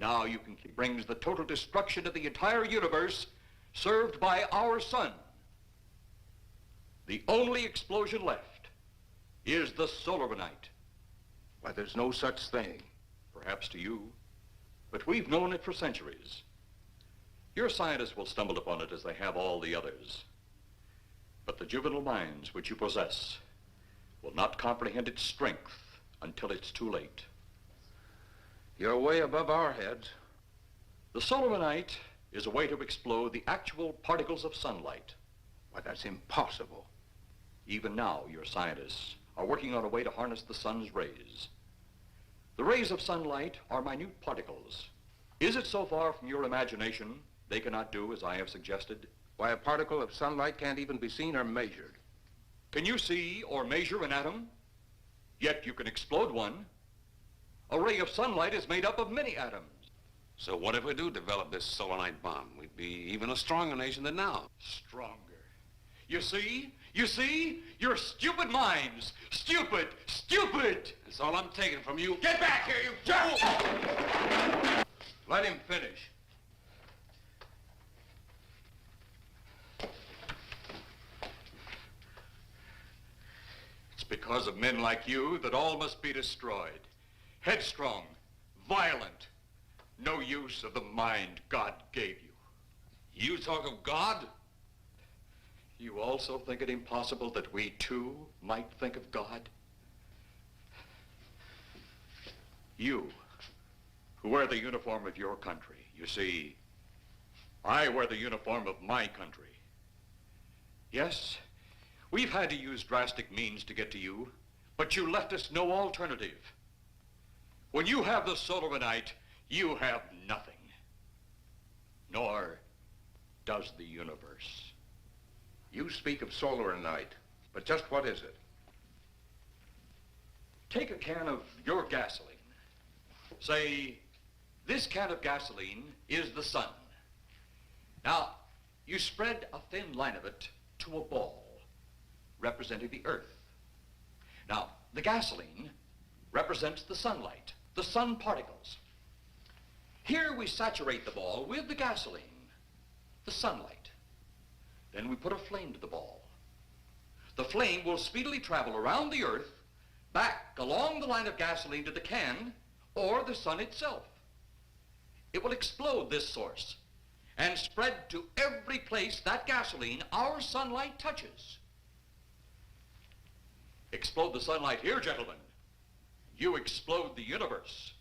Now you can brings the total destruction of the entire universe served by our sun. The only explosion left is the solar night. Why, there's no such thing. Perhaps to you, but we've known it for centuries. Your scientists will stumble upon it as they have all the others. But the juvenile minds which you possess will not comprehend its strength until it's too late. You're way above our heads. The solar night is a way to explode the actual particles of sunlight. Why, that's impossible. Even now, your scientists are working on a way to harness the sun's rays. The rays of sunlight are minute particles. Is it so far from your imagination they cannot do as I have suggested? Why, a particle of sunlight can't even be seen or measured. Can you see or measure an atom? Yet you can explode one. A ray of sunlight is made up of many atoms. So what if we do develop this solar night bomb? We'd be even a stronger nation than now. Stronger. You see? You see? Your stupid minds. Stupid! Stupid! That's all I'm taking from you. Get back here, you fool! Let him finish. It's because of men like you that all must be destroyed. Headstrong, violent, no use of the mind God gave you. You talk of God? You also think it impossible that we too might think of God? You, who wear the uniform of your country, you see, I wear the uniform of my country. Yes, we've had to use drastic means to get to you, but you left us no alternative. When you have the solar night, you have nothing. Nor does the universe. You speak of solar night, but just what is it? Take a can of your gasoline. Say, this can of gasoline is the sun. Now, you spread a thin line of it to a ball, representing the earth. Now, the gasoline represents the sunlight, the sun particles. Here we saturate the ball with the gasoline, the sunlight. Then we put a flame to the ball. The flame will speedily travel around the earth, back along the line of gasoline to the can, or the sun itself. It will explode this source and spread to every place that gasoline, our sunlight, touches. Explode the sunlight here, gentlemen. You explode the universe.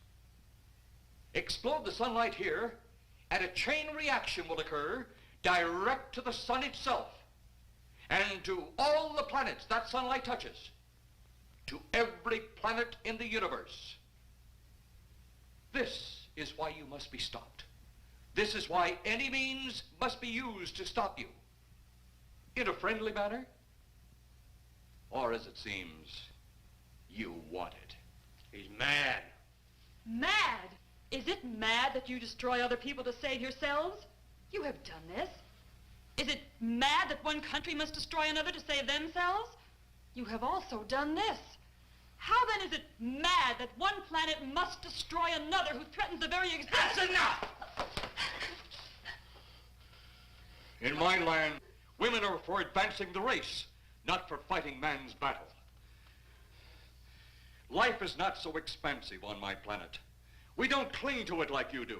Explode the sunlight here, and a chain reaction will occur direct to the sun itself and to all the planets that sunlight touches, to every planet in the universe. This is why you must be stopped. This is why any means must be used to stop you. In a friendly manner, or as it seems, you want it. He's mad. Mad? Is it mad that you destroy other people to save yourselves? You have done this. Is it mad that one country must destroy another to save themselves? You have also done this. How then is it mad that one planet must destroy another who threatens the very existence? That's enough! In my land, women are for advancing the race, not for fighting man's battle. Life is not so expansive on my planet. We don't cling to it like you do.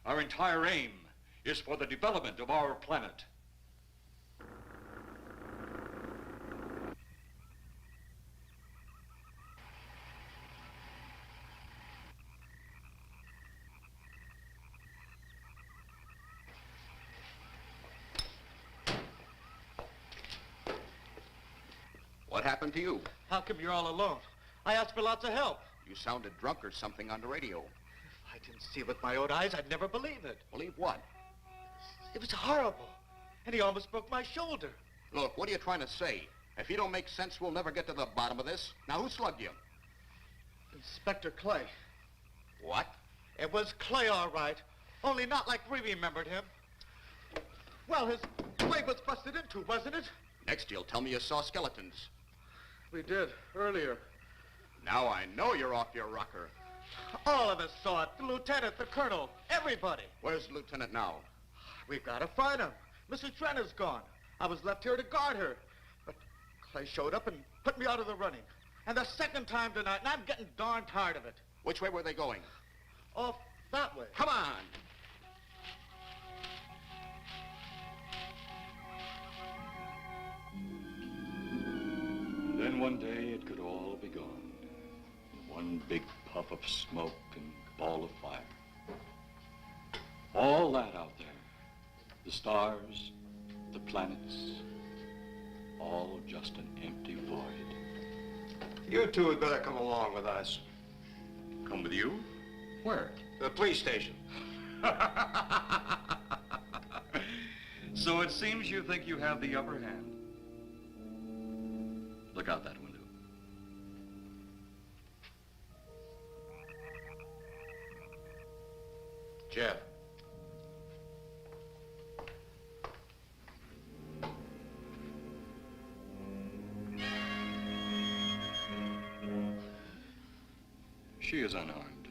Our entire aim is for the development of our planet. What happened to you? How come you're all alone? I asked for lots of help. You sounded drunk or something on the radio. If I didn't see it with my own eyes, I'd never believe it. Believe what? It was horrible. And he almost broke my shoulder. Look, what are you trying to say? If you don't make sense, we'll never get to the bottom of this. Now, who slugged you? Inspector Clay. What? It was Clay, all right. Only not like we remembered him. Well, his leg was busted into, wasn't it? Next, you'll tell me you saw skeletons. We did, earlier. Now I know you're off your rocker. All of us saw it. The lieutenant, the colonel, everybody. Where's the lieutenant now? We've got to find him. Mrs. Trent is gone. I was left here to guard her. But Clay showed up and put me out of the running. And the second time tonight, and I'm getting darn tired of it. Which way were they going? Off that way. Come on. Then one day it could all be gone. In one big puff of smoke and ball of fire. All that out there. The stars, the planets, all just an empty void. You two had better come along with us. Come with you? Where? The police station. So it seems you think you have the upper hand. Look out that window. Jeff. She is unarmed.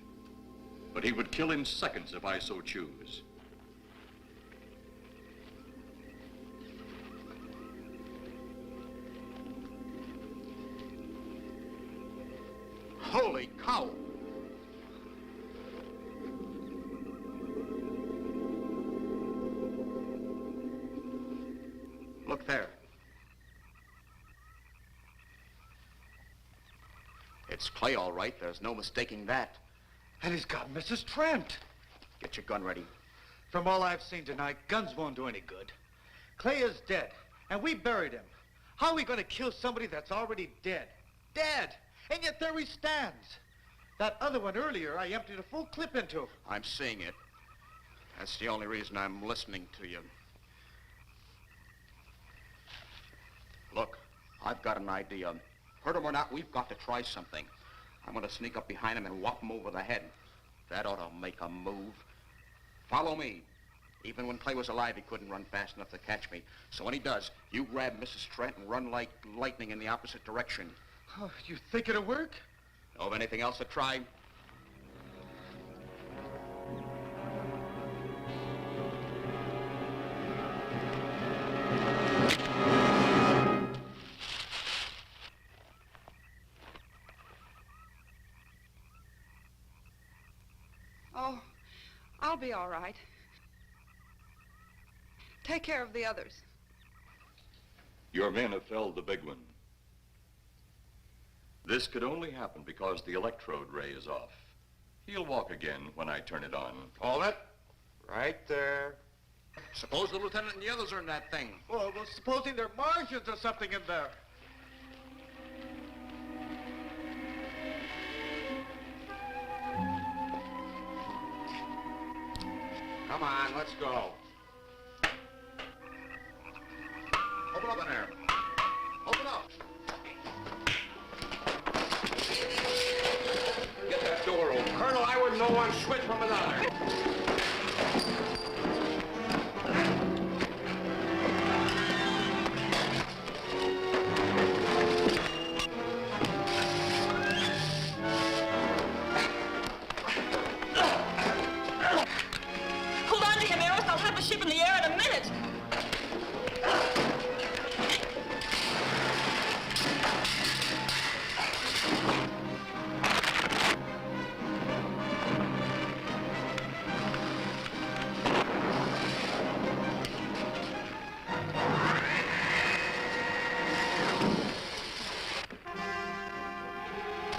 But he would kill in seconds if I so choose. Holy cow! Look there. It's Clay, all right. There's no mistaking that. And he's got Mrs. Trent. Get your gun ready. From all I've seen tonight, guns won't do any good. Clay is dead, and we buried him. How are we going to kill somebody that's already dead? Dead! And yet there he stands. That other one earlier, I emptied a full clip into. I'm seeing it. That's the only reason I'm listening to you. Look, I've got an idea. Hurt him or not, we've got to try something. I'm going to sneak up behind him and whop him over the head. That ought to make a move. Follow me. Even when Clay was alive, he couldn't run fast enough to catch me. So when he does, you grab Mrs. Trent and run like lightning in the opposite direction. Oh, you think it'll work? Know of anything else to try? Oh, I'll be all right. Take care of the others. Your men have felled the big one. This could only happen because the electrode ray is off. He'll walk again when I turn it on. Hold it. Right there. Suppose the lieutenant and the others are in that thing. Well, supposing there are Martians or something in there. Come on, let's go. Open up in there. Open up. Get that door open. Colonel, I wouldn't know one switch from another. Hold on to him, Eros. I'll have the ship in the air in a minute.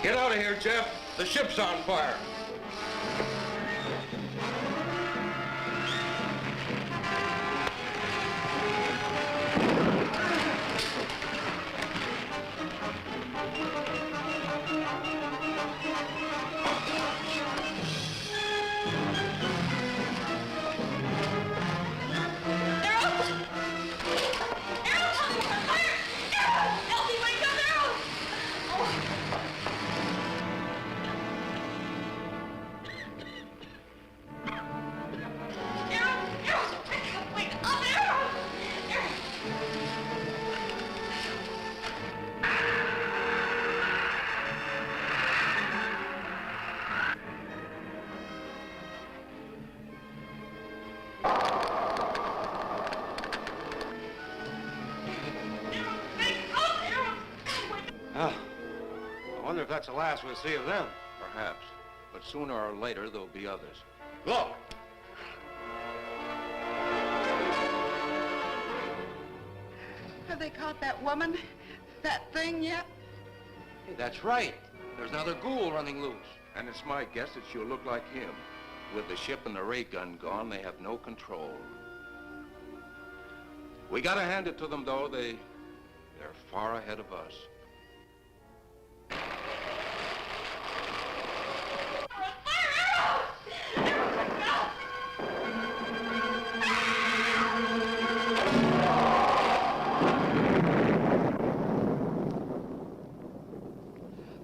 Get out of here, Jeff. The ship's on fire. if that's the last we'll see of them. Perhaps. But sooner or later, there'll be others. Look! Have they caught that woman? That thing yet? Hey, that's right. There's another ghoul running loose. And it's my guess that she'll look like him. With the ship and the ray gun gone, they have no control. We gotta hand it to them, though. They're far ahead of us.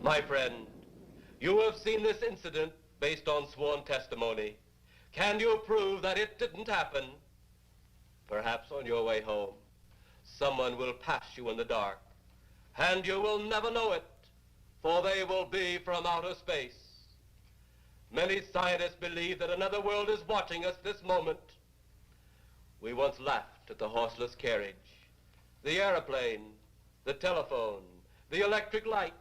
My friend, you have seen this incident based on sworn testimony. Can you prove that it didn't happen? Perhaps on your way home, someone will pass you in the dark, and you will never know it, for they will be from outer space. Many scientists believe that another world is watching us this moment. We once laughed at the horseless carriage, the airplane, the telephone, the electric light,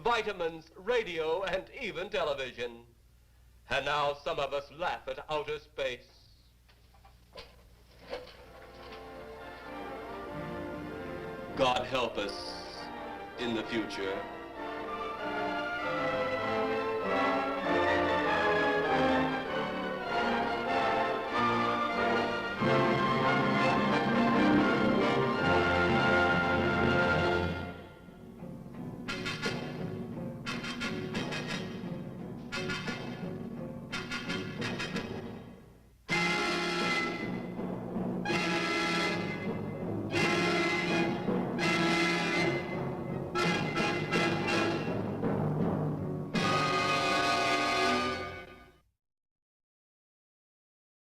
vitamins, radio, and even television. And now some of us laugh at outer space. God help us in the future.